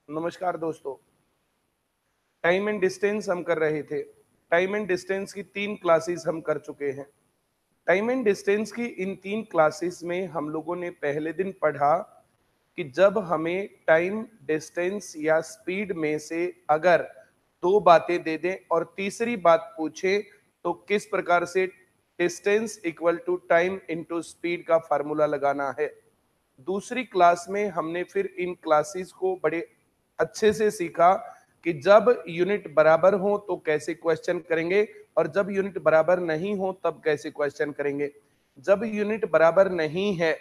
नमस्कार दोस्तों। Time and distance हम कर रहे थे। टाइम एंड डिस्टेंस की 3 क्लासेस हम कर चुके हैं। टाइम एंड डिस्टेंस की इन 3 क्लासेस में हम लोगों ने पहले दिन पढ़ा कि जब हमें टाइम, डिस्टेंस या स्पीड में से अगर 2 बातें दे दें और तीसरी बात पूछे तो किस प्रकार से distance equal to time into speed का फार्मूला लगाना है। दूसरी क्लास में हमने फिर इन क्लासेस को बड़े अच्छे से सीखा कि जब यूनिट बराबर हो तो कैसे क्वेश्चन करेंगे और जब यूनिट बराबर नहीं हो तब कैसे क्वेश्चन करेंगे। जब यूनिट बराबर नहीं है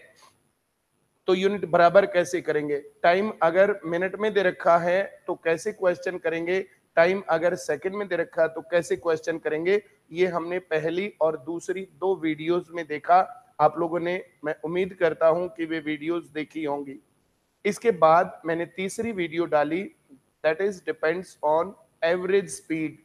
तो यूनिट बराबर कैसे करेंगे। टाइम अगर मिनट में दे रखा है तो कैसे क्वेश्चन करेंगे, टाइम अगर सेकंड में दे रखा है तो कैसे क्वेश्चन करेंगे। ये हमने पहली और दूसरी 2 वीडियोस में देखा। आप लोगों ने, मैं उम्मीद करता हूं कि वे वीडियोस देखी होंगी। इसके बाद मैंने तीसरी वीडियो डाली, that is depends on average speed.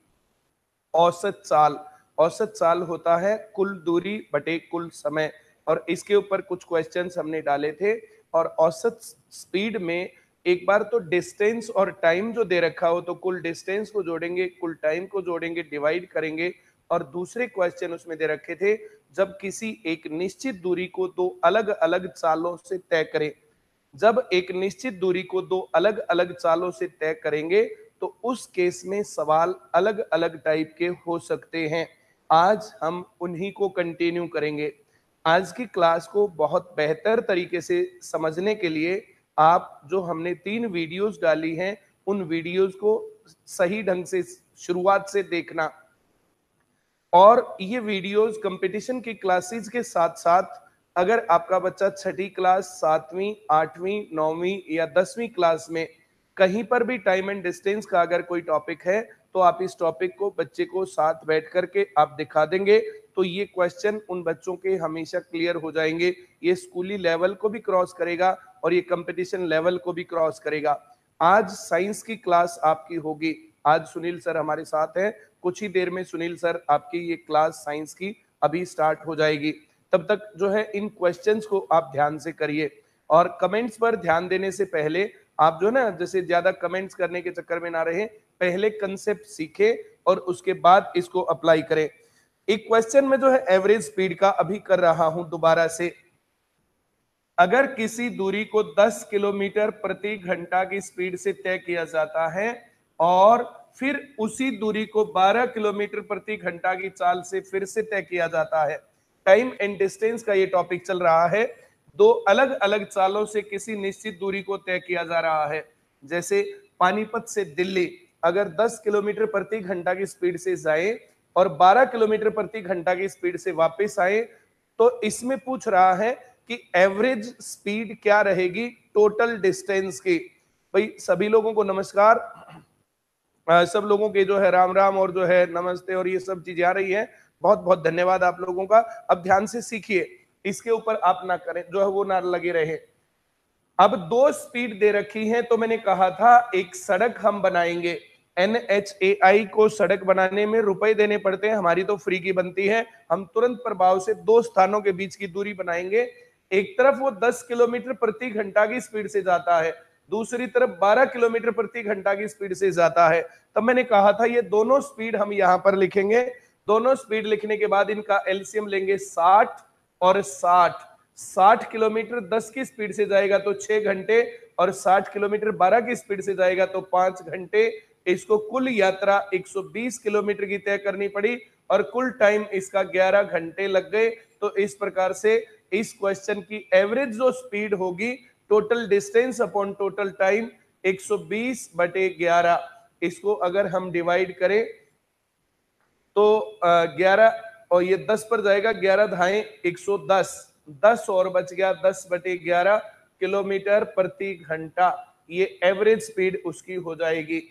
औसत चाल। औसत चाल होता है कुल दूरी बटे कुल समय, और इसके ऊपर कुछ क्वेश्चंस हमने डाले थे। और औसत स्पीड में एक बार तो डिस्टेंस और टाइम जो दे रखा हो तो कुल डिस्टेंस को जोड़ेंगे, कुल टाइम को जोड़ेंगे, डिवाइड करेंगे। और दूसरे क्वेश्चन उसमें दे रखे थे, जब किसी एक निश्चित दूरी को 2 अलग अलग चालों से तय करें। जब एक निश्चित दूरी को 2 अलग अलग चालों से तय करेंगे तो उस केस में सवाल अलग अलग टाइप के हो सकते हैं। आज हम उन्हीं को कंटिन्यू करेंगे। आज की क्लास को बहुत बेहतर तरीके से समझने के लिए आप जो हमने 3 वीडियोस डाली हैं उन वीडियोस को सही ढंग से शुरुआत से देखना। और ये वीडियोस कंपटीशन की क्लासेस के साथ साथ अगर आपका बच्चा 6ठी क्लास, 7वीं, 8वीं, 9वीं या 10वीं क्लास में कहीं पर भी टाइम एंड डिस्टेंस का अगर कोई टॉपिक है तो आप इस टॉपिक को बच्चे को साथ बैठ करके आप दिखा देंगे तो ये क्वेश्चन उन बच्चों के हमेशा क्लियर हो जाएंगे। ये स्कूली लेवल को भी क्रॉस करेगा और ये कंपटीशन लेवल को भी क्रॉस करेगा। आज साइंस की क्लास आपकी होगी। आज सुनील सर हमारे साथ हैं। कुछ ही देर में सुनील सर आपकी ये क्लास साइंस की अभी स्टार्ट हो जाएगी। तब तक जो है इन क्वेश्चंस को आप ध्यान से करिए। और कमेंट्स पर ध्यान देने से पहले आप जो ना जैसे ज्यादा कमेंट्स करने के चक्कर में ना रहे, पहले कंसेप्ट सीखे और उसके बाद इसको अप्लाई करें। एक क्वेश्चन में जो है एवरेज स्पीड का अभी कर रहा हूं दोबारा से। अगर किसी दूरी को 10 किलोमीटर प्रति घंटा की स्पीड से तय किया जाता है और फिर उसी दूरी को 12 किलोमीटर प्रति घंटा की चाल से फिर से तय किया जाता है। टाइम एंड डिस्टेंस का ये टॉपिक चल रहा है। 2 अलग अलग चालों से किसी निश्चित दूरी को तय किया जा रहा है। जैसे पानीपत से दिल्ली अगर 10 किलोमीटर प्रति घंटा की स्पीड से जाए और 12 किलोमीटर प्रति घंटा की स्पीड से वापस आए तो इसमें पूछ रहा है कि एवरेज स्पीड क्या रहेगी टोटल डिस्टेंस की। भाई सभी लोगों को नमस्कार। सब लोगों के जो है राम राम और जो है नमस्ते और ये सब चीजें आ रही है। बहुत बहुत धन्यवाद आप लोगों का। अब ध्यान से सीखिए, इसके ऊपर आप ना करें, जो है वो ना लगे रहे। अब 2 स्पीड दे रखी है तो मैंने कहा था एक सड़क हम बनाएंगे। NHAI को सड़क बनाने में रुपए देने पड़ते हैं, हमारी तो फ्री की बनती है। हम तुरंत प्रभाव से 2 स्थानों के बीच की दूरी बनाएंगे। एक तरफ वो 10 किलोमीटर प्रति घंटा की स्पीड से जाता है, दूसरी तरफ 12 किलोमीटर प्रति घंटा की स्पीड से जाता है। तब मैंने कहा था ये दोनों स्पीड हम यहां पर लिखेंगे। दोनों स्पीड लिखने के बाद इनका एलसीएम लेंगे 60 और 60। 60 किलोमीटर 10 की स्पीड से जाएगा तो 6 घंटे और 60 किलोमीटर 12 की स्पीड से जाएगा तो 5 घंटे। इसको कुल यात्रा 120 किलोमीटर की तय करनी पड़ी और कुल टाइम इसका 11 घंटे लग गए। तो इस प्रकार से इस क्वेश्चन की एवरेज जो स्पीड होगी total distance upon total time 120/11। इसको अगर हम डिवाइड करें तो 11 और ये 10 पर जाएगा, 11 धाएं 110, 10 और बच गया 10/11 किलोमीटर प्रति घंटा। ये एवरेज स्पीड उसकी हो जाएगी।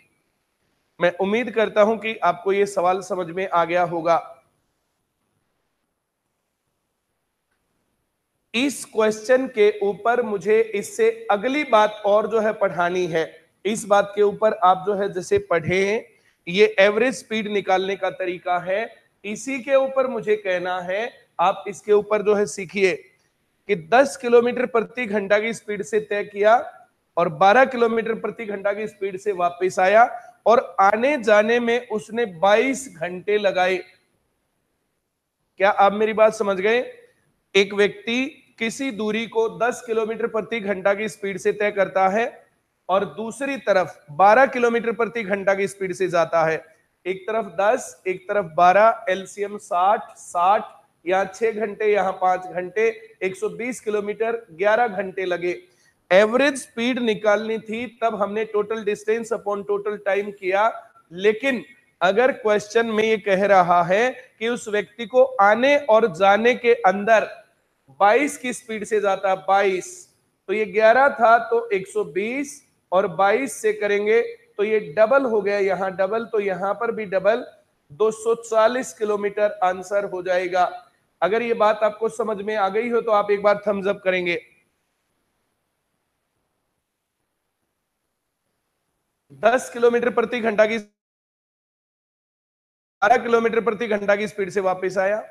मैं उम्मीद करता हूं कि आपको ये सवाल समझ में आ गया होगा। इस क्वेश्चन के ऊपर मुझे इससे अगली बात और जो है पढ़ानी है। इस बात के ऊपर आप जो है जैसे पढ़े, ये एवरेज स्पीड निकालने का तरीका है, इसी के ऊपर मुझे कहना है। आप इसके ऊपर जो है सीखिए कि 10 किलोमीटर प्रति घंटा की स्पीड से तय किया और 12 किलोमीटर प्रति घंटा की स्पीड से वापस आया और आने जाने में उसने 22 घंटे लगाए। क्या आप मेरी बात समझ गए? एक व्यक्ति किसी दूरी को 10 किलोमीटर प्रति घंटा की स्पीड से तय करता है और दूसरी तरफ 12 किलोमीटर प्रति घंटा की स्पीड से जाता है। एक तरफ 10, एक तरफ 12, एलसीएम 60, 60, यहां 6 घंटे, यहां 5 घंटे, 120 किलोमीटर, 11 घंटे लगे। एवरेज स्पीड निकालनी थी, तब हमने total distance upon total time किया। लेकिन अगर क्वेश्चन में ये कह रहा है कि उस व्यक्ति को आने और जाने के अंदर 22 की स्पीड से जाता, 22, तो ये 11 था तो 120 और 22 से करेंगे तो ये डबल हो गया, यहां डबल तो यहां पर भी डबल, 240 किलोमीटर आंसर हो जाएगा। अगर ये बात आपको समझ में आ गई हो तो आप एक बार थम्स अप करेंगे। 10 किलोमीटर प्रति घंटा की 12 किलोमीटर प्रति घंटा की स्पीड से वापस आया।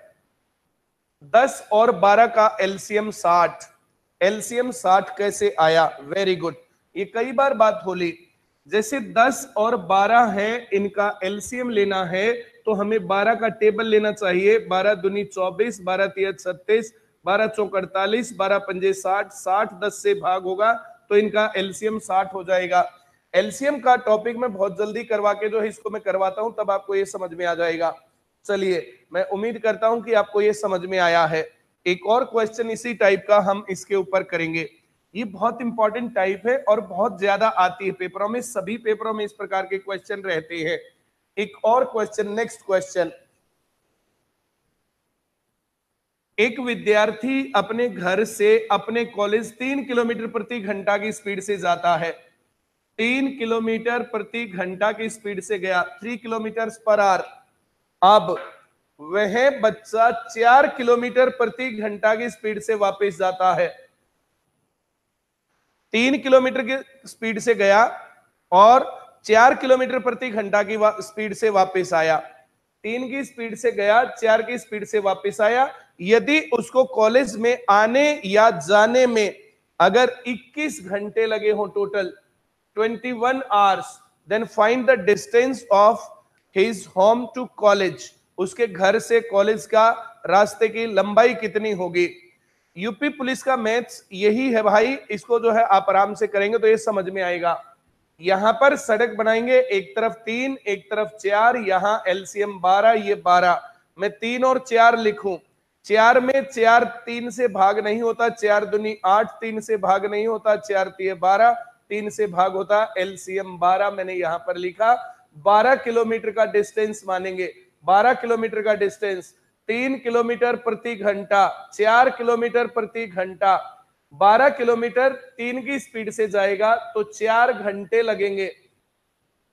10 और 12 का एलसीएम 60, एलसीएम 60 कैसे आया? वेरी गुड, ये कई बार बात हो ली। जैसे 10 और 12 है, इनका एलसीएम लेना है तो हमें 12 का टेबल लेना चाहिए। 12 दूनी 24, 12 तिया 36, 12 चौक 48, 12 पंजे 60, 60 10 से भाग होगा तो इनका एलसीएम 60 हो जाएगा। एलसीएम का टॉपिक मैं बहुत जल्दी करवा के जो है इसको मैं करवाता हूं, तब आपको ये समझ में आ जाएगा। चलिए, मैं उम्मीद करता हूं कि आपको ये समझ में आया है। एक और क्वेश्चन इसी टाइप का हम इसके ऊपर करेंगे। ये बहुत इंपॉर्टेंट टाइप है और बहुत ज्यादा आती है पेपरों में, सभी पेपरों में इस प्रकार के क्वेश्चन रहते हैं। एक और क्वेश्चन, नेक्स्ट क्वेश्चन। एक विद्यार्थी अपने घर से अपने कॉलेज 3 किलोमीटर प्रति घंटा की स्पीड से जाता है। 3 किलोमीटर प्रति घंटा की स्पीड से गया, 3 किलोमीटर पर आवर। अब वह बच्चा 4 किलोमीटर प्रति घंटा की स्पीड से वापस जाता है। 3 किलोमीटर की स्पीड से गया और 4 किलोमीटर प्रति घंटा की स्पीड से वापस आया। 3 की स्पीड से गया, 4 की स्पीड से वापस आया। यदि उसको कॉलेज में आने या जाने में अगर 21 घंटे लगे हो, total 21 hours, then find the distance of his home to college. उसके घर से कॉलेज का रास्ते की लंबाई कितनी होगी? यूपी पुलिस का मैथ्स यही है भाई, इसको जो है आप आराम से करेंगे तो ये समझ में आएगा। यहां पर सड़क बनाएंगे, एक तरफ 3, एक तरफ 4, यहां एलसीएम 12, ये 12। मैं 3 और 4 लिखूं, 4 में 4 3 से भाग नहीं होता, 4 दूनी 8, 3 से भाग नहीं होता, 4 तिये 12, 3 से भाग होता, एलसीएम 12 मैंने यहां पर लिखा। 12 किलोमीटर का डिस्टेंस मानेंगे, 12 किलोमीटर का डिस्टेंस, 3 किलोमीटर प्रति घंटा, 4 किलोमीटर प्रति घंटा, 12 किलोमीटर 3 की स्पीड से जाएगा तो 4 घंटे लगेंगे।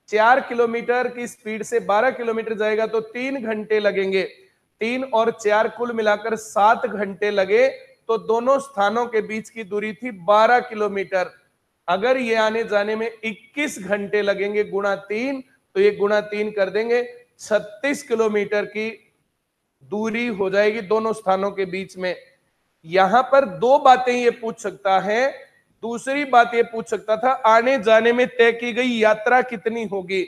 4 किलोमीटर की स्पीड से 12 किलोमीटर जाएगा तो 3 घंटे लगेंगे। 3 और 4 कुल मिलाकर 7 घंटे लगे, तो दोनों स्थानों के बीच की दूरी थी 12 किलोमीटर। अगर ये आने जाने में 21 घंटे लगेंगे गुणा 3, तो ये गुणा 3 कर देंगे, 36 किलोमीटर की दूरी हो जाएगी दोनों स्थानों के बीच में। यहां पर दो बातें ये पूछ सकता है। दूसरी बात ये पूछ सकता था, आने जाने में तय की गई यात्रा कितनी होगी?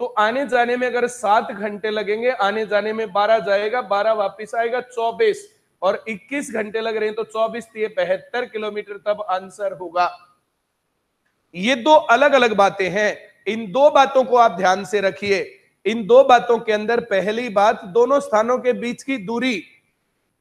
तो आने जाने में अगर 7 घंटे लगेंगे, आने जाने में 12 जाएगा, 12 वापिस आएगा, 24, और 21 घंटे लग रहे हैं तो 24 दिए 72 किलोमीटर, तब आंसर होगा। ये दो अलग अलग बातें हैं, इन दो बातों को आप ध्यान से रखिए। इन दो बातों के अंदर पहली बात, दोनों स्थानों के बीच की दूरी,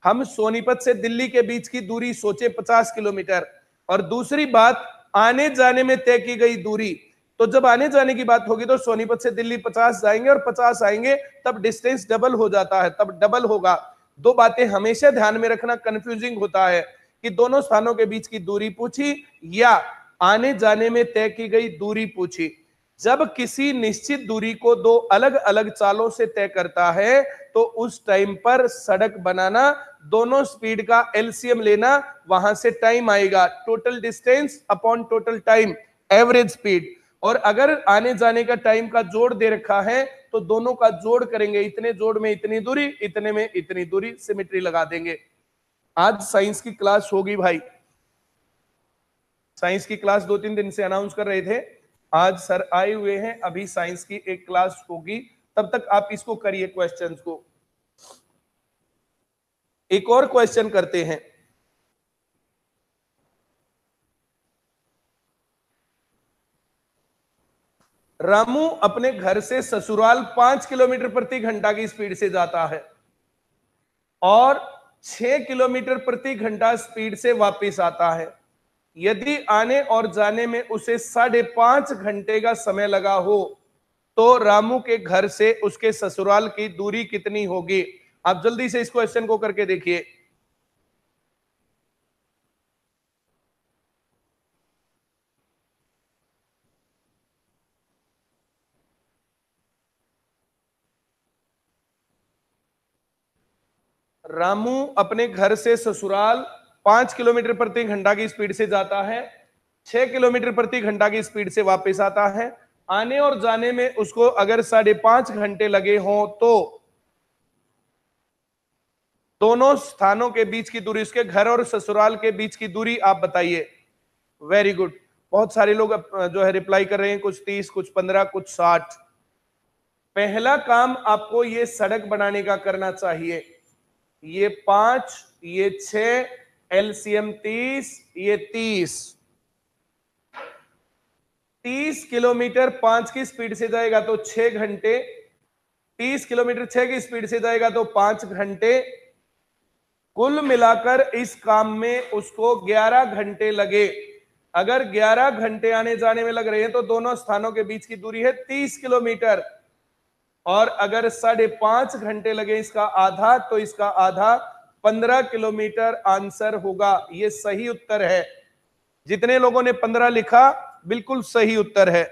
हम सोनीपत से दिल्ली के बीच की दूरी सोचे 50 किलोमीटर, और दूसरी बात आने जाने में तय की गई दूरी। तो जब आने जाने की बात होगी तो सोनीपत से दिल्ली 50 जाएंगे और 50 आएंगे, तब डिस्टेंस डबल हो जाता है, तब डबल होगा। दो बातें हमेशा ध्यान में रखना, कंफ्यूजिंग होता है कि दोनों स्थानों के बीच की दूरी पूछी या आने जाने में तय की गई दूरी पूछी। जब किसी निश्चित दूरी को दो अलग अलग चालों से तय करता है तो उस टाइम पर सड़क बनाना, दोनों स्पीड का एलसीएम लेना, वहां से टाइम आएगा, total distance upon total time, average speed. और अगर आने जाने का टाइम का जोड़ दे रखा है तो दोनों का जोड़ करेंगे, इतने जोड़ में इतनी दूरी, इतने में इतनी दूरी, सिमेट्री लगा देंगे। आज साइंस की क्लास होगी भाई, साइंस की क्लास 2-3 दिन से अनाउंस कर रहे थे, आज सर आए हुए हैं, अभी साइंस की एक क्लास होगी, तब तक आप इसको करिए क्वेश्चंस को। एक और क्वेश्चन करते हैं। रामू अपने घर से ससुराल 5 किलोमीटर प्रति घंटा की स्पीड से जाता है और 6 किलोमीटर प्रति घंटा स्पीड से वापस आता है। यदि आने और जाने में उसे 5.5 घंटे का समय लगा हो तो रामू के घर से उसके ससुराल की दूरी कितनी होगी? आप जल्दी से इस क्वेश्चन को करके देखिए। रामू अपने घर से ससुराल 5 किलोमीटर प्रति घंटा की स्पीड से जाता है, 6 किलोमीटर प्रति घंटा की स्पीड से वापस आता है। आने और जाने में उसको अगर 5.5 घंटे लगे हों तो दोनों स्थानों के बीच की दूरी, उसके घर और ससुराल के बीच की दूरी आप बताइए। वेरी गुड, बहुत सारे लोग जो है रिप्लाई कर रहे हैं, कुछ 30, कुछ 15, कुछ 60। पहला काम आपको ये सड़क बनाने का करना चाहिए। ये 5, ये 6, एलसीएम 30, ये 30। 30 किलोमीटर 5 की स्पीड से जाएगा तो 6 घंटे, 30 किलोमीटर 6 की स्पीड से जाएगा तो 5 घंटे। कुल मिलाकर इस काम में उसको 11 घंटे लगे। अगर 11 घंटे आने जाने में लग रहे हैं तो दोनों स्थानों के बीच की दूरी है 30 किलोमीटर। और अगर 5.5 घंटे लगे इसका आधा, तो इसका आधा 15 किलोमीटर आंसर होगा। ये सही उत्तर है। जितने लोगों ने 15 लिखा, बिल्कुल सही उत्तर है।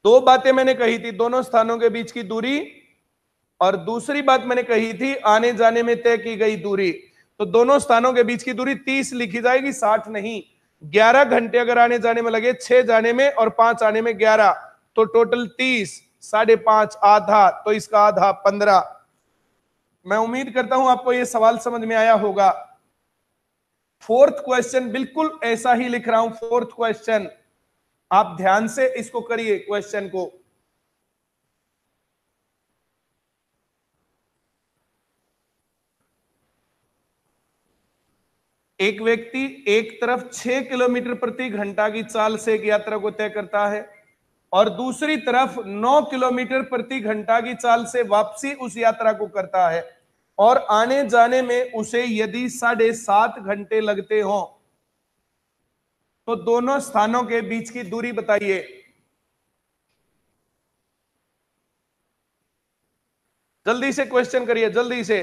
दो बातें मैंने कही थी, दोनों स्थानों के बीच की दूरी, और दूसरी बात मैंने कही थी आने जाने में तय की गई दूरी। तो दोनों स्थानों के बीच की दूरी 30 लिखी जाएगी, 60 नहीं। 11 घंटे अगर आने जाने में लगे, 6 जाने में और 5 आने में 11, तो टोटल 30, 5.5 आधा, तो इसका आधा 15। मैं उम्मीद करता हूं आपको यह सवाल समझ में आया होगा। फोर्थ क्वेश्चन बिल्कुल ऐसा ही लिख रहा हूं। फोर्थ क्वेश्चन आप ध्यान से इसको करिए क्वेश्चन को। एक व्यक्ति एक तरफ 6 किलोमीटर प्रति घंटा की चाल से एक यात्रा को तय करता है और दूसरी तरफ 9 किलोमीटर प्रति घंटा की चाल से वापसी उस यात्रा को करता है, और आने जाने में उसे यदि 7.5 घंटे लगते हो तो दोनों स्थानों के बीच की दूरी बताइए। जल्दी से क्वेश्चन करिए, जल्दी से।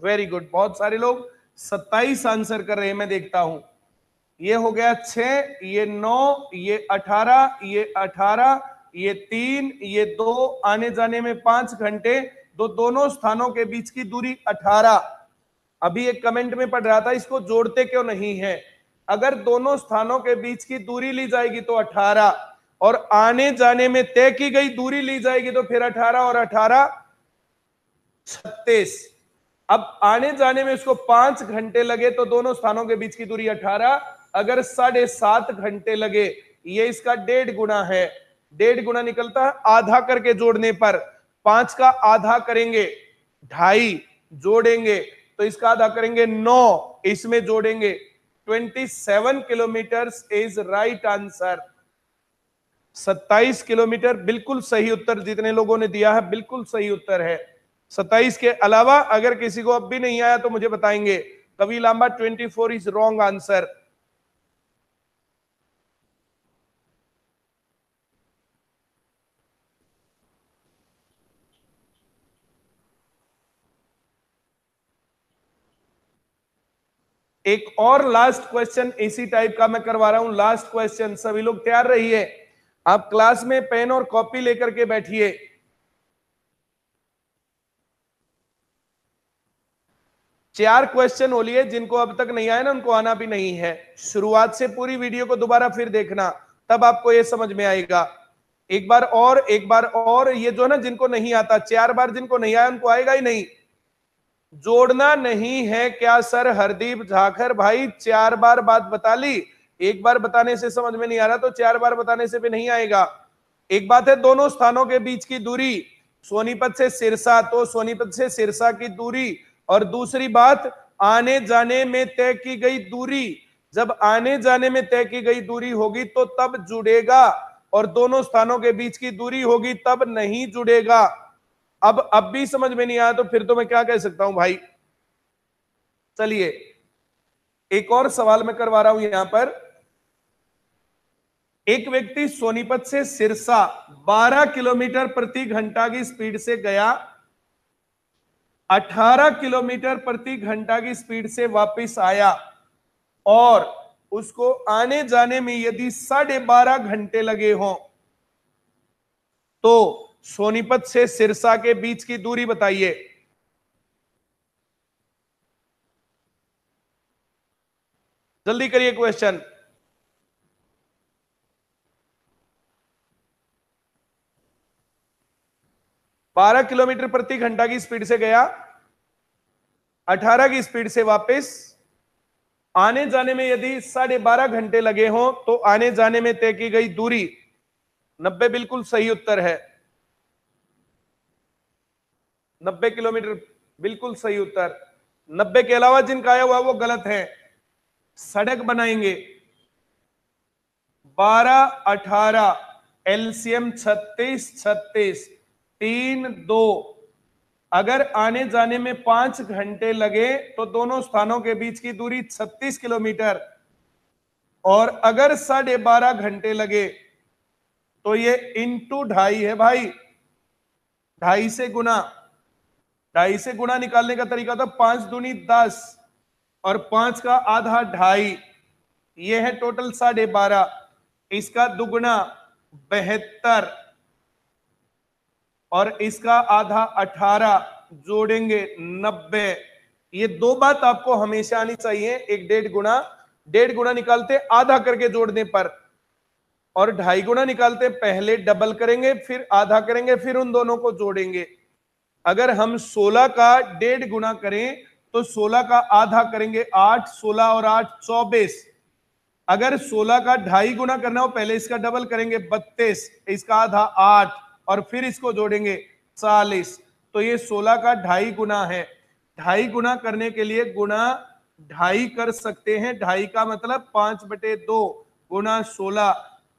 वेरी गुड, बहुत सारे लोग 27 आंसर कर रहे हैं, मैं देखता हूं। ये हो गया 6, ये 9, ये 18, ये 18, ये 3, ये 2, आने जाने में 5 घंटे, तो दोनों स्थानों के बीच की दूरी 18। अभी एक कमेंट में पढ़ रहा था, इसको जोड़ते क्यों नहीं है? अगर दोनों स्थानों के बीच की दूरी ली जाएगी तो 18, और आने जाने में तय की गई दूरी ली जाएगी तो फिर 18 और 18 36। अब आने जाने में उसको 5 घंटे लगे तो दोनों स्थानों के बीच की दूरी 18। अगर 7.5 घंटे लगे, ये इसका 1.5 गुना है। 1.5 गुना निकलता है आधा करके जोड़ने पर। 5 का आधा करेंगे 2.5, जोड़ेंगे तो इसका आधा करेंगे 9, इसमें जोड़ेंगे 27 kilometre is right answer. 27 kilometre बिल्कुल सही उत्तर। जितने लोगों ने दिया है बिल्कुल सही उत्तर है। 27 के अलावा अगर किसी को अब भी नहीं आया तो मुझे बताएंगे। कवि लांबा 24 इज रॉन्ग आंसर। एक और लास्ट क्वेश्चन इसी टाइप का मैं करवा रहा हूं, लास्ट क्वेश्चन, सभी लोग तैयार रहिए। आप क्लास में पेन और कॉपी लेकर के बैठिए। चार क्वेश्चन हो लिए, जिनको अब तक नहीं आया ना उनको आना भी नहीं है। शुरुआत से पूरी वीडियो को दोबारा फिर देखना, तब आपको ये समझ में आएगा। एक बार और, ये जो ना जिनको नहीं आता, 4 बार जिनको नहीं आया उनको आएगा ही नहीं। जोड़ना नहीं है क्या सर हरदीप झाखर भाई? 4 बार बात बता ली, एक बार बताने से समझ में नहीं आ रहा तो 4 बार बताने से भी नहीं आएगा। एक बात है दोनों स्थानों के बीच की दूरी, सोनीपत से सिरसा, तो सोनीपत से सिरसा की दूरी, और दूसरी बात आने जाने में तय की गई दूरी। जब आने जाने में तय की गई दूरी होगी तो तब जुड़ेगा, और दोनों स्थानों के बीच की दूरी होगी तब नहीं जुड़ेगा। अब भी समझ में नहीं आया तो फिर तो मैं क्या कह सकता हूं भाई। चलिए एक और सवाल मैं करवा रहा हूं यहां पर। एक व्यक्ति सोनीपत से सिरसा 12 किलोमीटर प्रति घंटा की स्पीड से गया, 18 किलोमीटर प्रति घंटा की स्पीड से वापस आया, और उसको आने जाने में यदि 12.5 घंटे लगे हों, तो सोनीपत से सिरसा के बीच की दूरी बताइए। जल्दी करिए क्वेश्चन। बारह किलोमीटर प्रति घंटा की स्पीड से गया, 18 की स्पीड से वापस, आने जाने में यदि 12.5 घंटे लगे हों, तो आने जाने में तय की गई दूरी 90 बिल्कुल सही उत्तर है। 90 किलोमीटर बिल्कुल सही उत्तर। 90 के अलावा जिनका आया हुआ वो गलत है। सड़क बनाएंगे 12 18 एलसीएम 36 36 3 2, अगर आने जाने में 5 घंटे लगे तो दोनों स्थानों के बीच की दूरी 36 किलोमीटर, और अगर 12.5 घंटे लगे तो ये इंटू 2.5 है भाई। 2.5 से गुना, 2.5 से गुना निकालने का तरीका था 5 दूनी 10, और 5 का आधा 2.5, ये है टोटल 12.5। इसका दुगुना 72, और इसका आधा 18, जोड़ेंगे 90। ये दो बात आपको हमेशा आनी चाहिए, एक 1.5 गुना निकालते आधा करके जोड़ने पर, और 2.5 गुना निकालते पहले डबल करेंगे फिर आधा करेंगे फिर उन दोनों को जोड़ेंगे। अगर हम 16 का 1.5 गुना करें तो 16 का आधा करेंगे 8, 16 और 8 24। अगर 16 का 2.5 गुना करना हो पहले इसका डबल करेंगे 32, इसका आधा 8, और फिर इसको जोड़ेंगे 40। तो ये 16 का 2.5 गुना है। 2.5 गुना करने के लिए गुना 2.5 कर सकते हैं। 2.5 का मतलब 5/2 गुना 16,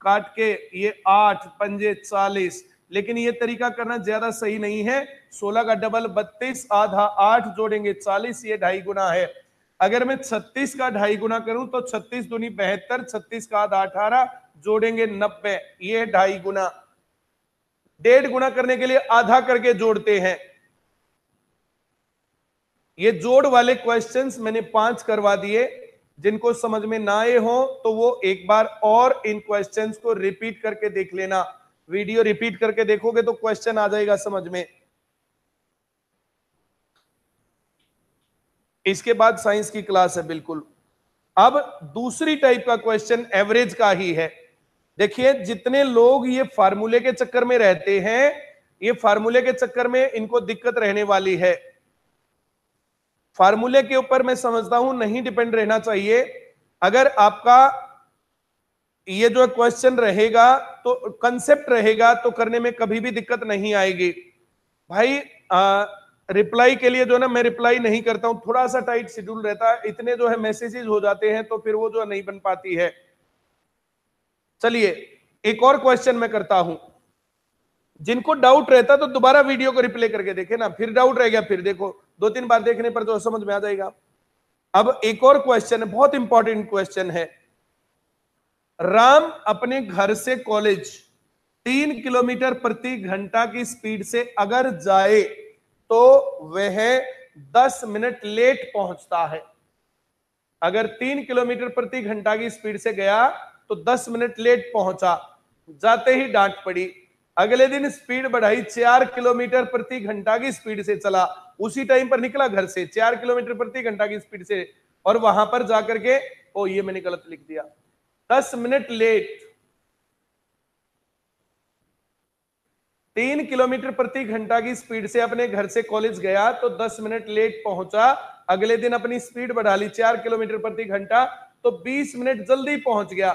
काट के ये 8 पंजे 40। लेकिन ये तरीका करना ज्यादा सही नहीं है। 16 का डबल 32, आधा 8, जोड़ेंगे 40, ये 2.5 गुना है। अगर मैं 36 का 2.5 गुना करूं तो 36 दूनी 72, 36 का आधा 18, जोड़ेंगे 90, ये 2.5 गुना। 1.5 गुना करने के लिए आधा करके जोड़ते हैं। ये जोड़ वाले क्वेश्चंस मैंने 5 करवा दिए। जिनको समझ में ना आए हो तो वो एक बार और इन क्वेश्चंस को रिपीट करके देख लेना। वीडियो रिपीट करके देखोगे तो क्वेश्चन आ जाएगा समझ में। इसके बाद साइंस की क्लास है बिल्कुल। अब दूसरी टाइप का क्वेश्चन एवरेज का ही है। देखिए जितने लोग ये फार्मूले के चक्कर में रहते हैं, ये फार्मूले के चक्कर में इनको दिक्कत रहने वाली है। फार्मूले के ऊपर मैं समझता हूं नहीं डिपेंड रहना चाहिए। अगर आपका ये जो क्वेश्चन रहेगा तो कंसेप्ट रहेगा तो करने में कभी भी दिक्कत नहीं आएगी भाई। रिप्लाई के लिए जो ना मैं रिप्लाई नहीं करता हूं, थोड़ा सा टाइट शेड्यूल रहता है, इतने जो है मैसेजेस हो जाते हैं तो फिर वो जो नहीं बन पाती है। चलिए एक और क्वेश्चन मैं करता हूं। जिनको डाउट रहता तो दोबारा वीडियो को रिप्ले करके देखे ना, फिर डाउट रह गया फिर देखो, 2-3 बार देखने पर तो समझ में आ जाएगा। अब एक और क्वेश्चन है, बहुत इंपॉर्टेंट क्वेश्चन है। राम अपने घर से कॉलेज 3 किलोमीटर प्रति घंटा की स्पीड से अगर जाए तो वह 10 मिनट लेट पहुंचता है। अगर 3 किलोमीटर प्रति घंटा की स्पीड से गया तो 10 मिनट लेट पहुंचा, जाते ही डांट पड़ी। अगले दिन स्पीड बढ़ाई, 4 किलोमीटर प्रति घंटा की स्पीड से चला, उसी टाइम पर निकला घर से 4 किलोमीटर प्रति घंटा की स्पीड से, और वहां पर जाकर के ओ ये मैंने गलत लिख दिया, 10 मिनट लेट। 3 किलोमीटर प्रति घंटा की स्पीड से अपने घर से कॉलेज गया तो 10 मिनट लेट पहुंचा। अगले दिन अपनी स्पीड बढ़ा ली 4 किलोमीटर प्रति घंटा, तो 20 मिनट जल्दी पहुंच गया।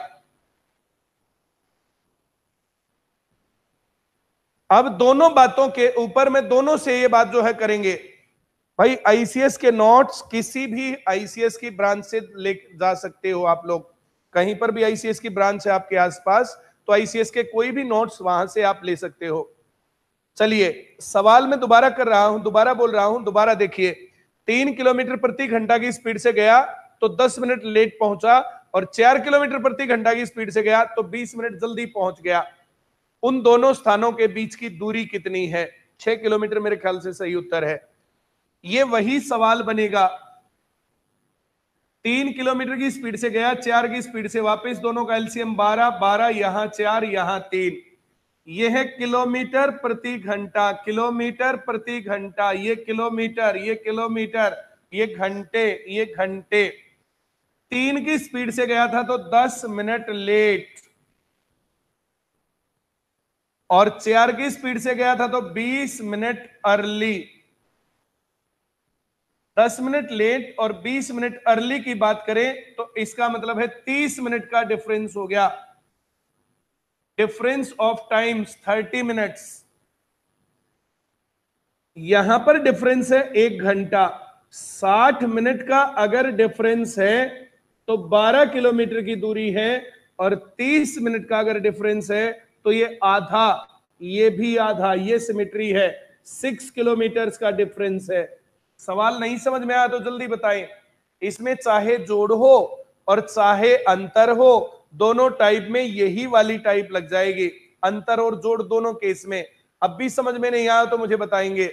अब दोनों बातों के ऊपर में दोनों से ये बात जो है करेंगे। भाई आईसीएस के नोट्स किसी भी आईसीएस की ब्रांच से ले जा सकते हो आप लोग, कहीं पर भी आईसीएस की ब्रांच है आपके आसपास तो आईसीएस के कोई भी नोट्स वहां से आप ले सकते हो। चलिए सवाल मैं दोबारा कर रहा हूं, दोबारा बोल रहा हूं, दोबारा देखिए। 3 किलोमीटर प्रति घंटा की स्पीड से गया तो 10 मिनट लेट पहुंचा, और 4 किलोमीटर प्रति घंटा की स्पीड से गया तो 20 मिनट जल्दी पहुंच गया। उन दोनों स्थानों के बीच की दूरी कितनी है? 6 किलोमीटर मेरे ख्याल से सही उत्तर है। ये वही सवाल बनेगा। 3 किलोमीटर की स्पीड से गया, 4 की स्पीड से वापस, दोनों का एलसीएम 12, 12 यहां 4 यहां 3, यह है किलोमीटर प्रति घंटा, किलोमीटर प्रति घंटा, ये किलोमीटर, ये किलोमीटर, ये घंटे, ये घंटे। 3 की स्पीड से गया था तो 10 मिनट लेट, और 4 की स्पीड से गया था तो 20 मिनट अर्ली। 10 मिनट लेट और 20 मिनट अर्ली की बात करें तो इसका मतलब है 30 मिनट का डिफरेंस हो गया। Difference of times 30 minutes. यहां पर डिफरेंस है 1 घंटा। 60 मिनट का अगर डिफरेंस है तो 12 किलोमीटर की दूरी है, और 30 मिनट का अगर डिफरेंस है तो ये आधा, ये भी आधा, ये सिमेट्री है। 6 किलोमीटर का डिफरेंस है। सवाल नहीं समझ में आया तो जल्दी बताएं। इसमें चाहे जोड़ हो और चाहे अंतर हो, दोनों टाइप में यही वाली टाइप लग जाएगी, अंतर और जोड़ दोनों केस में। अब भी समझ में नहीं आया तो मुझे बताएंगे।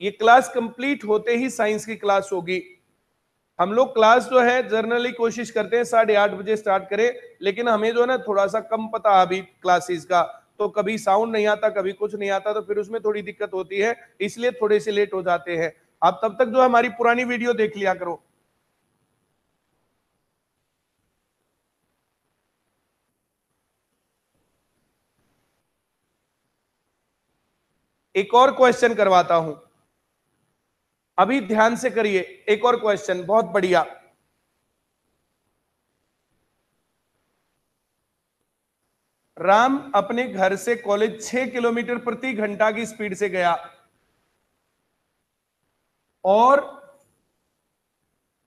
ये क्लास कंप्लीट होते ही साइंस की क्लास होगी। हम लोग क्लास जो है जनरली कोशिश करते हैं 8:30 बजे स्टार्ट करें, लेकिन हमें जो है ना थोड़ा सा कम पता अभी क्लासेस का, तो कभी साउंड नहीं आता, कभी कुछ नहीं आता, तो फिर उसमें थोड़ी दिक्कत होती है, इसलिए थोड़े से लेट हो जाते हैं। आप तब तक जो हमारी पुरानी वीडियो देख लिया करो। एक और क्वेश्चन करवाता हूं, अभी ध्यान से करिए। एक और क्वेश्चन बहुत बढ़िया। राम अपने घर से कॉलेज 6 किलोमीटर प्रति घंटा की स्पीड से गया और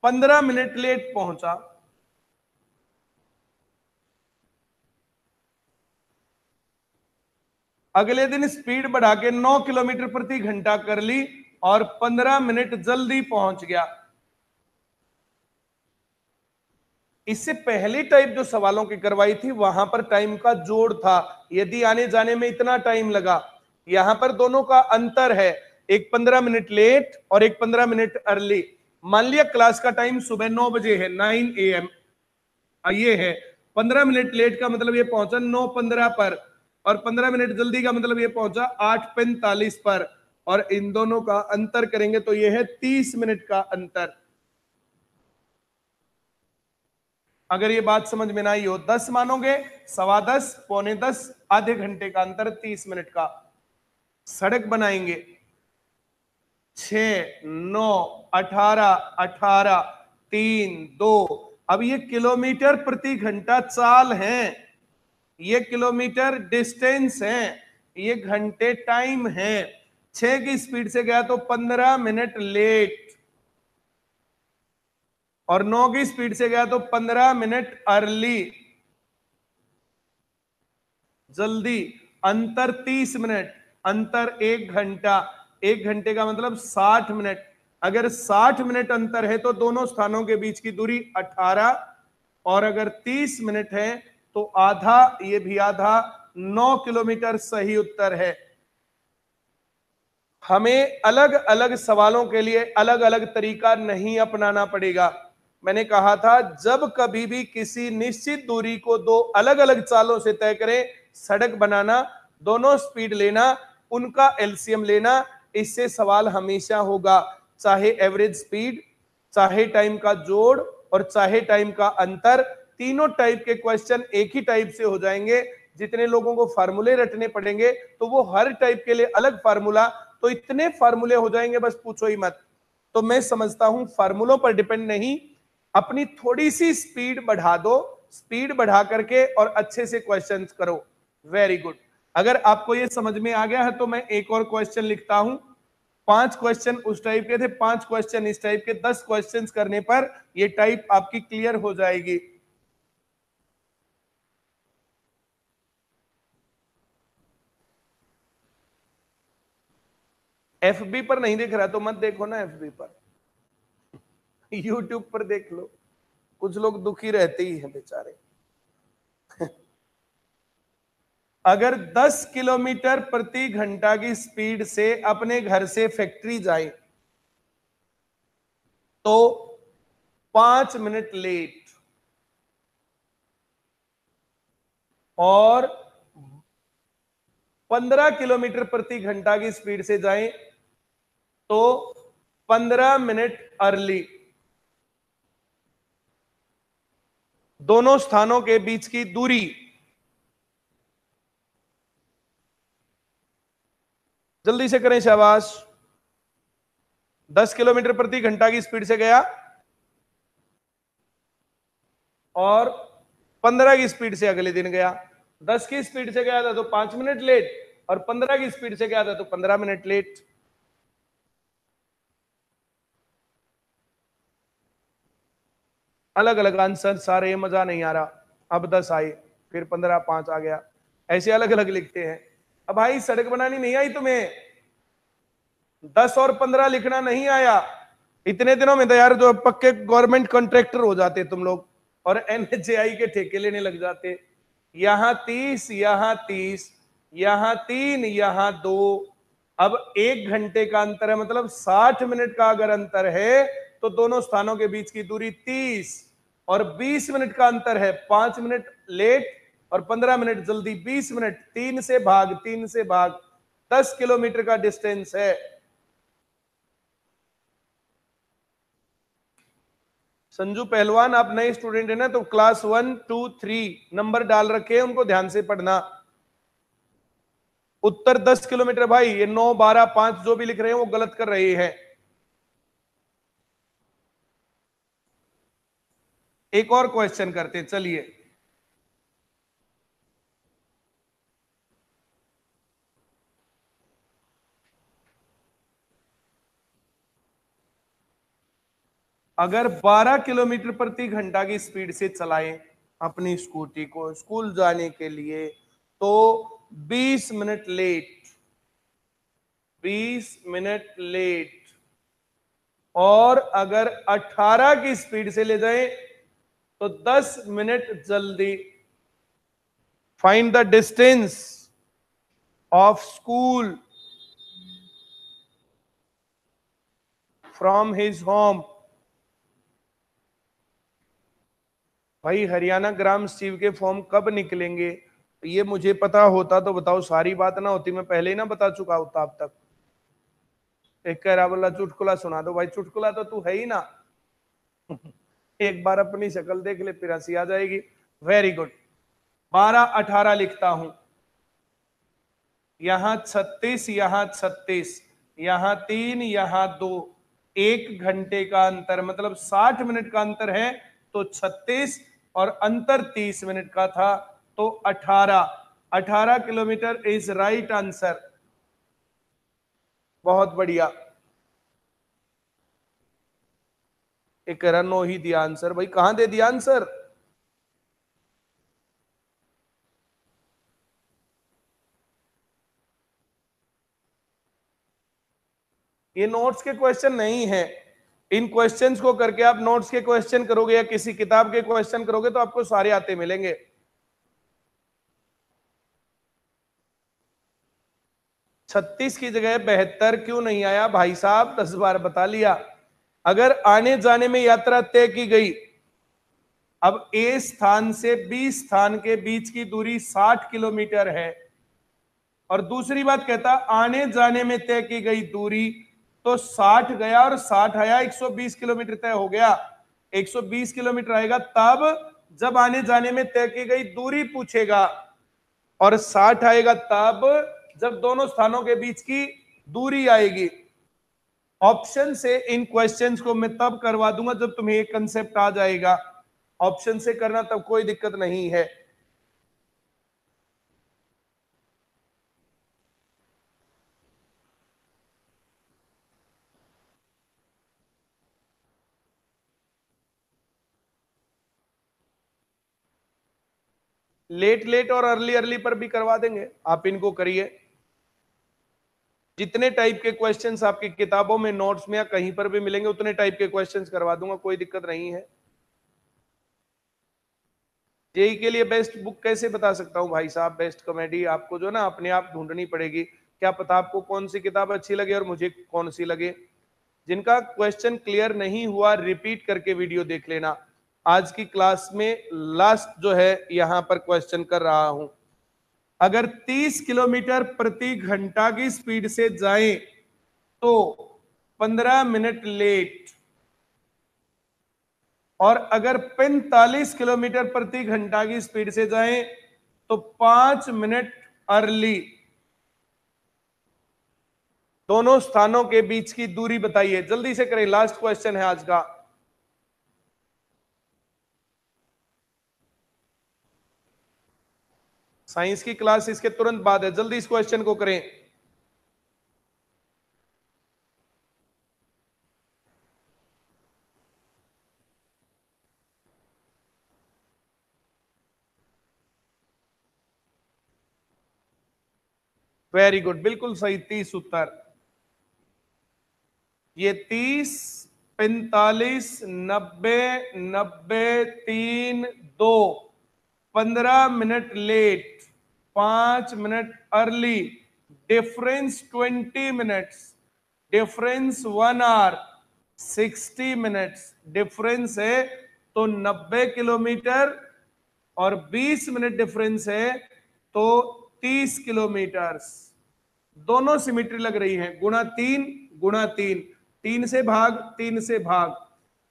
15 मिनट लेट पहुंचा। अगले दिन स्पीड बढ़ा के 9 किलोमीटर प्रति घंटा कर ली और 15 मिनट जल्दी पहुंच गया। इससे पहली टाइप जो सवालों की करवाई थी वहां पर टाइम का जोड़ था, यदि आने जाने में इतना टाइम लगा। यहां पर दोनों का अंतर है, एक 15 मिनट लेट और एक 15 मिनट अर्ली। मान लिया क्लास का टाइम सुबह 9 बजे है, 9 AM, ये है 15 मिनट लेट का मतलब ये पहुंचा 9:15 पर, और 15 मिनट जल्दी का मतलब ये पहुंचा 8:45 पर, और इन दोनों का अंतर करेंगे तो ये है 30 मिनट का अंतर। अगर ये बात समझ में ना आई हो, 10 मानोगे, 10:15, 9:45, आधे घंटे का अंतर, 30 मिनट का। सड़क बनाएंगे 6, 9, 18, 18, 3, 2। अब ये किलोमीटर प्रति घंटा चाल है, ये किलोमीटर डिस्टेंस है, ये घंटे टाइम है। 6 की स्पीड से गया तो 15 मिनट लेट, और 9 की स्पीड से गया तो 15 मिनट अर्ली, जल्दी। अंतर 30 मिनट, अंतर 1 घंटा, 1 घंटे का मतलब 60 मिनट। अगर 60 मिनट अंतर है तो दोनों स्थानों के बीच की दूरी 18, और अगर 30 मिनट है तो आधा, ये भी आधा, 9 किलोमीटर सही उत्तर है। हमें अलग अलग सवालों के लिए अलग अलग तरीका नहीं अपनाना पड़ेगा। मैंने कहा था जब कभी भी किसी निश्चित दूरी को दो अलग अलग चालों से तय करें, सड़क बनाना, दोनों स्पीड लेना, उनका एलसीएम लेना, इससे सवाल हमेशा होगा, चाहे एवरेज स्पीड, चाहे टाइम का जोड़ और चाहे टाइम का अंतर। तीनों टाइप के क्वेश्चन एक ही टाइप से हो जाएंगे। जितने लोगों को फार्मूले रटने पड़ेंगे तो वो हर टाइप के लिए अलग फार्मूला, तो इतने फार्मूले हो जाएंगे बस पूछो ही मत। तो मैं समझता हूं फार्मूलों पर डिपेंड नहीं, अपनी थोड़ी सी स्पीड बढ़ा दो, स्पीड बढ़ा करके और अच्छे से क्वेश्चन करो। Very good. अगर आपको ये समझ में आ गया है तो मैं एक और क्वेश्चन लिखता हूं। 5 क्वेश्चन उस टाइप के थे, 5 क्वेश्चन इस टाइप के, 10 क्वेश्चन करने पर ये टाइप आपकी क्लियर हो जाएगी। एफबी पर नहीं दिख रहा तो मत देखो ना, एफबी पर यूट्यूब पर देख लो। कुछ लोग दुखी रहते ही हैं बेचारे। अगर 10 किलोमीटर प्रति घंटा की स्पीड से अपने घर से फैक्ट्री जाए तो 5 मिनट लेट, और 15 किलोमीटर प्रति घंटा की स्पीड से जाए तो 15 मिनट अर्ली, दोनों स्थानों के बीच की दूरी, जल्दी से करें शाबाश। 10 किलोमीटर प्रति घंटा की स्पीड से गया और 15 की स्पीड से अगले दिन गया। 10 की स्पीड से गया था तो 5 मिनट लेट, और 15 की स्पीड से गया था तो 15 मिनट लेट। अलग अलग आंसर सारे, मजा नहीं आ रहा। अब 10 आए, फिर 15, 5 आ गया, ऐसे अलग अलग लिखते हैं। अब भाई सड़क बनानी नहीं आई तुम्हें, 10 और 15 लिखना नहीं आया, इतने दिनों में तो यार जो पक्के गवर्नमेंट कॉन्ट्रैक्टर हो जाते तुम लोग और एनएचएआई के ठेके लेने लग जाते। यहां 30, यहां 30, यहां 3, यहां 2। अब 1 घंटे का अंतर है, मतलब 60 मिनट का अगर अंतर है तो दोनों स्थानों के बीच की दूरी 30, और 20 मिनट का अंतर है, 5 मिनट लेट और 15 मिनट जल्दी, 20 मिनट, 3 से भाग, 3 से भाग, 10 किलोमीटर का डिस्टेंस है। संजू पहलवान आप नए स्टूडेंट है ना, तो क्लास 1, 2, 3 नंबर डाल रखे हैं, उनको ध्यान से पढ़ना। उत्तर 10 किलोमीटर भाई, ये 9, 12, 5 जो भी लिख रहे हैं वो गलत कर रहे हैं। एक और क्वेश्चन करते हैं, चलिए। अगर 12 किलोमीटर प्रति घंटा की स्पीड से चलाएं अपनी स्कूटी को स्कूल जाने के लिए तो 20 मिनट लेट, 20 मिनट लेट, और अगर 18 की स्पीड से ले जाएं तो 10 मिनट जल्दी। Find the distance of school from his home. भाई हरियाणा ग्राम सचिव के फॉर्म कब निकलेंगे? ये मुझे पता होता तो बताओ, सारी बात ना होती, मैं पहले ही ना बता चुका होता अब तक। एक कह रहा बोला चुटकुला सुना दो, भाई चुटकुला तो तू है ही ना। एक बार अपनी शक्ल देख ले फिर हंसी आ जाएगी। Very good. 12, 18 लिखता हूं, यहां 36, यहां 36, यहां 3, यहां 2, 1 घंटे का अंतर, मतलब 60 मिनट का अंतर है तो 36, और अंतर 30 मिनट का था तो 18। 18 किलोमीटर इज राइट आंसर। बहुत बढ़िया। एक रन ही दिया आंसर, भाई कहां दे दिया आंसर? ये नोट्स के क्वेश्चन नहीं है। इन क्वेश्चंस को करके आप नोट्स के क्वेश्चन करोगे या किसी किताब के क्वेश्चन करोगे तो आपको सारे आते मिलेंगे। 36 की जगह 72 क्यों नहीं आया भाई साहब? 10 बार बता लिया। अगर आने जाने में यात्रा तय की गई, अब ए स्थान से बी स्थान के बीच की दूरी 60 किलोमीटर है, और दूसरी बात कहता आने जाने में तय की गई दूरी, तो 60 गया और 60 आया, 120 किलोमीटर तय हो गया। 120 किलोमीटर आएगा तब जब आने जाने में तय की गई दूरी पूछेगा, और 60 आएगा तब जब दोनों स्थानों के बीच की दूरी आएगी। ऑप्शन से इन क्वेश्चंस को मैं तब करवा दूंगा जब तुम्हें एक कंसेप्ट आ जाएगा। ऑप्शन से करना तब कोई दिक्कत नहीं है। लेट लेट और अर्ली अर्ली पर भी करवा देंगे, आप इनको करिए। जितने टाइप के क्वेश्चंस आपकी किताबों में, नोट्स में या कहीं पर भी मिलेंगे, उतने टाइप के क्वेश्चंस करवा दूंगा, कोई दिक्कत नहीं है। जेई के लिए बेस्ट बुक कैसे बता सकता हूं भाई साहब? बेस्ट कॉमेडी आपको जो ना अपने आप ढूंढनी पड़ेगी। क्या पता आपको कौन सी किताब अच्छी लगे और मुझे कौन सी लगे। जिनका क्वेश्चन क्लियर नहीं हुआ, रिपीट करके वीडियो देख लेना। आज की क्लास में लास्ट जो है यहां पर क्वेश्चन कर रहा हूं। अगर 30 किलोमीटर प्रति घंटा की स्पीड से जाएं तो 15 मिनट लेट, और अगर 45 किलोमीटर प्रति घंटा की स्पीड से जाएं तो 5 मिनट अर्ली। दोनों स्थानों के बीच की दूरी बताइए। जल्दी से करें, लास्ट क्वेश्चन है आज का। साइंस की क्लास इसके तुरंत बाद है, जल्दी इस क्वेश्चन को करें। वेरी गुड, बिल्कुल सही, 30 उत्तर। ये 30, 45, 90, 90, 3, 2, 15 minute late, 5 minute early, difference 20 minutes, difference 1 hour, 60 minutes difference है, तो 90 किलोमीटर, और 20 मिनट डिफरेंस है तो 30 किलोमीटर। दोनों सिमेट्री लग रही है। गुणा 3 गुणा 3, 3 से भाग, 3 से भाग,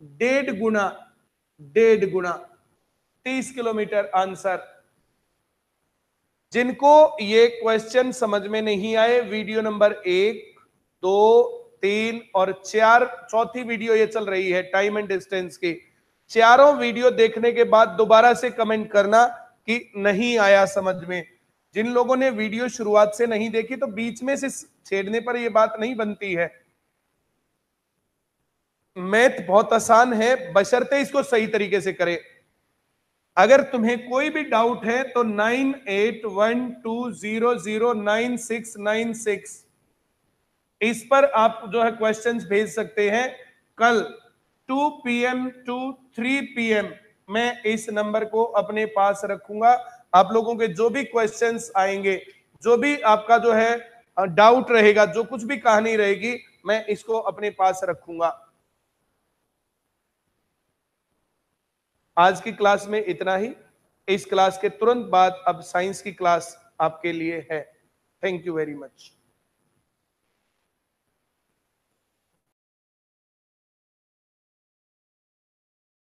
1.5 गुणा 30 किलोमीटर आंसर। जिनको ये क्वेश्चन समझ में नहीं आए, वीडियो नंबर 1, 2, 3 और 4, चौथी वीडियो ये चल रही है टाइम एंड डिस्टेंस की, चारों वीडियो देखने के बाद दोबारा से कमेंट करना कि नहीं आया समझ में। जिन लोगों ने वीडियो शुरुआत से नहीं देखी तो बीच में से छेड़ने पर यह बात नहीं बनती है। मैथ बहुत आसान है, बशर्ते इसको सही तरीके से करें। अगर तुम्हें कोई भी डाउट है तो 9812009696 इस पर आप जो है क्वेश्चंस भेज सकते हैं। कल 2 PM to 3 PM मैं इस नंबर को अपने पास रखूंगा। आप लोगों के जो भी क्वेश्चंस आएंगे, जो भी आपका जो है डाउट रहेगा, जो कुछ भी कहानी रहेगी, मैं इसको अपने पास रखूंगा। आज की क्लास में इतना ही। इस क्लास के तुरंत बाद अब साइंस की क्लास आपके लिए है। Thank you very much.